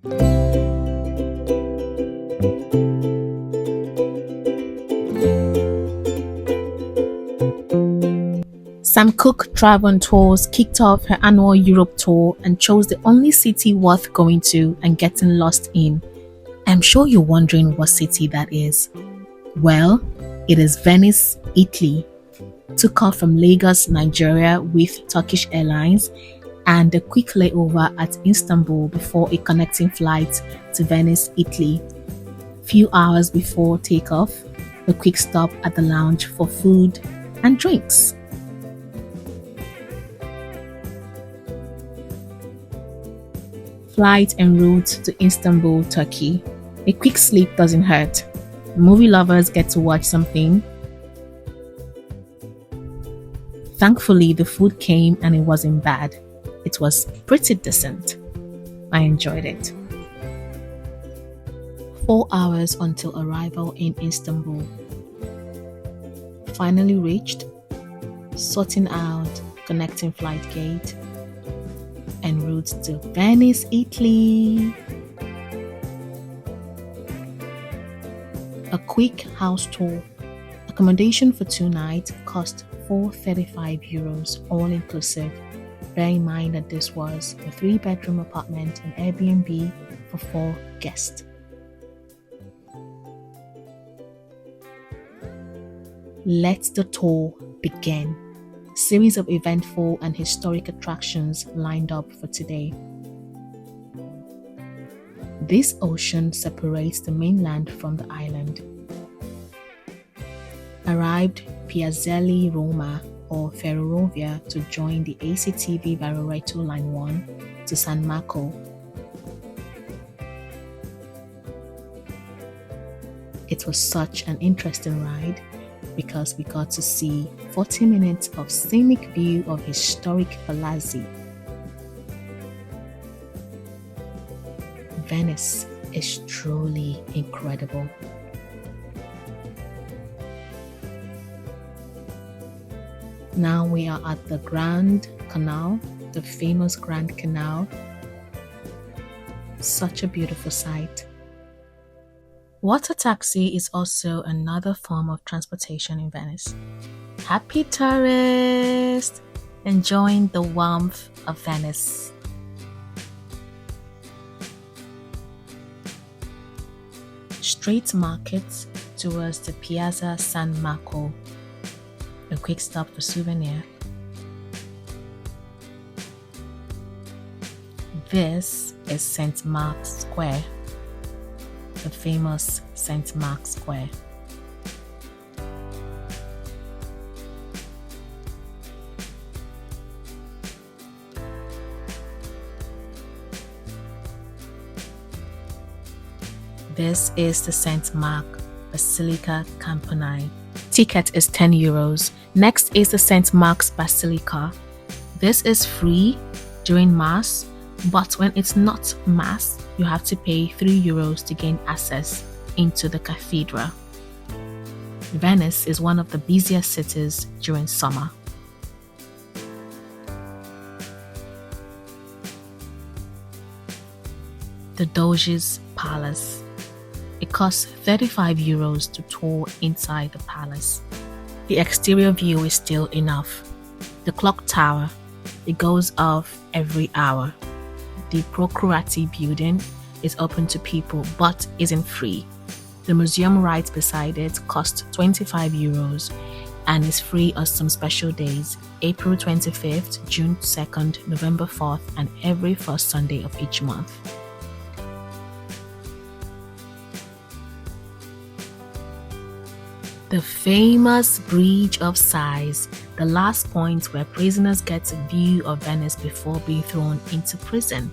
Samkook Travel and Tours kicked off her annual Europe tour and chose the only city worth going to and getting lost in. I'm sure you're wondering what city that is. Well, it is Venice, Italy. Took off from Lagos, Nigeria with Turkish Airlines and a quick layover at Istanbul before a connecting flight to Venice, Italy. Few hours before takeoff, a quick stop at the lounge for food and drinks. Flight en route to Istanbul, Turkey. A quick sleep doesn't hurt. Movie lovers get to watch something. Thankfully, the food came and it wasn't bad. It was pretty decent. I enjoyed it. 4 hours until arrival in Istanbul. Finally reached, sorting out connecting flight gate en route to Venice, Italy. A quick house tour. Accommodation for 2 nights cost €435, all inclusive. Bear in mind that this was a 3-bedroom apartment in Airbnb for 4 guests. Let the tour begin. Series of eventful and historic attractions lined up for today. This ocean separates the mainland from the island. Arrived Piazzelli Roma or Ferrovia to join the ACTV Varoretto Line 1 to San Marco. It was such an interesting ride because we got to see 40 minutes of scenic view of historic palazzi. Venice is truly incredible. Now we are at the Grand Canal, the famous Grand Canal. Such a beautiful sight. Water taxi is also another form of transportation in Venice. Happy tourists! Enjoying the warmth of Venice. Street markets towards the Piazza San Marco. A quick stop for souvenir. This is St. Mark's Square, the famous St. Mark's Square. This is the St. Mark Basilica Campanile. Ticket is €10. Next is the St. Mark's Basilica. This is free during Mass, but when it's not Mass, you have to pay €3 to gain access into the cathedral. Venice is one of the busiest cities during summer. The Doge's Palace. It costs €35 to tour inside the palace. The exterior view is still enough. The clock tower, it goes off every hour. The Procuratie building is open to people but isn't free. The museum right beside it costs €25 and is free on some special days, April 25th, June 2nd, November 4th, and every first Sunday of each month. The famous Bridge of Sighs, the last point where prisoners get a view of Venice before being thrown into prison.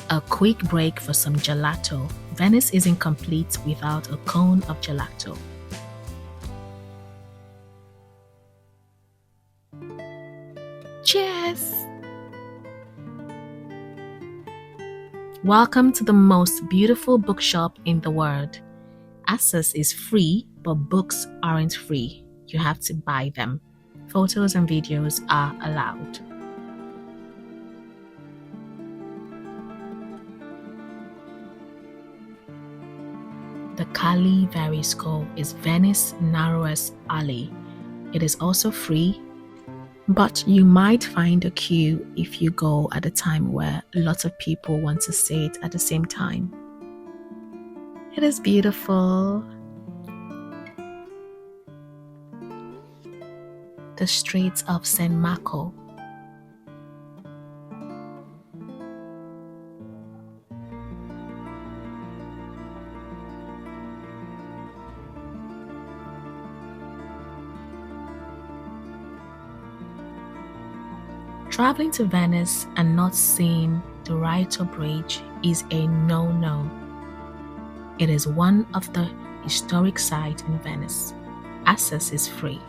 A quick break for some gelato. Venice isn't complete without a cone of gelato. Cheers! Welcome to the most beautiful bookshop in the world. Access is free, but books aren't free. You have to buy them. Photos and videos are allowed. The Kali Varisco is Venice's narrowest alley. It is also free, but you might find a queue if you go at a time where lots of people want to see it at the same time. It is beautiful. The streets of Samkook. Traveling to Venice and not seeing the Rito Bridge is a no-no. It is one of the historic sites in Venice. Access is free.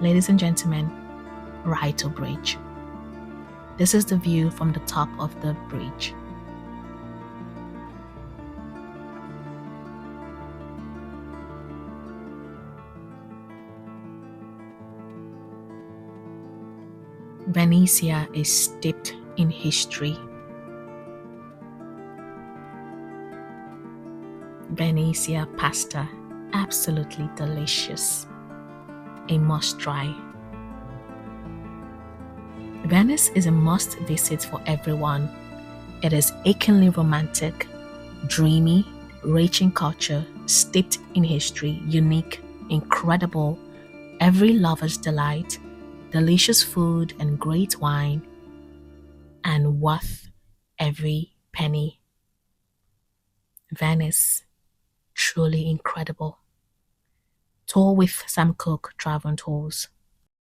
Ladies and gentlemen, Rito Bridge. This is the view from the top of the bridge. Venice is steeped in history. Venice pasta, absolutely delicious. A must try. Venice is a must visit for everyone. It is achingly romantic, dreamy, rich in culture, steeped in history, unique, incredible, every lover's delight, delicious food and great wine, and worth every penny. Venice, truly incredible. Tour with Samkook Travel Tours.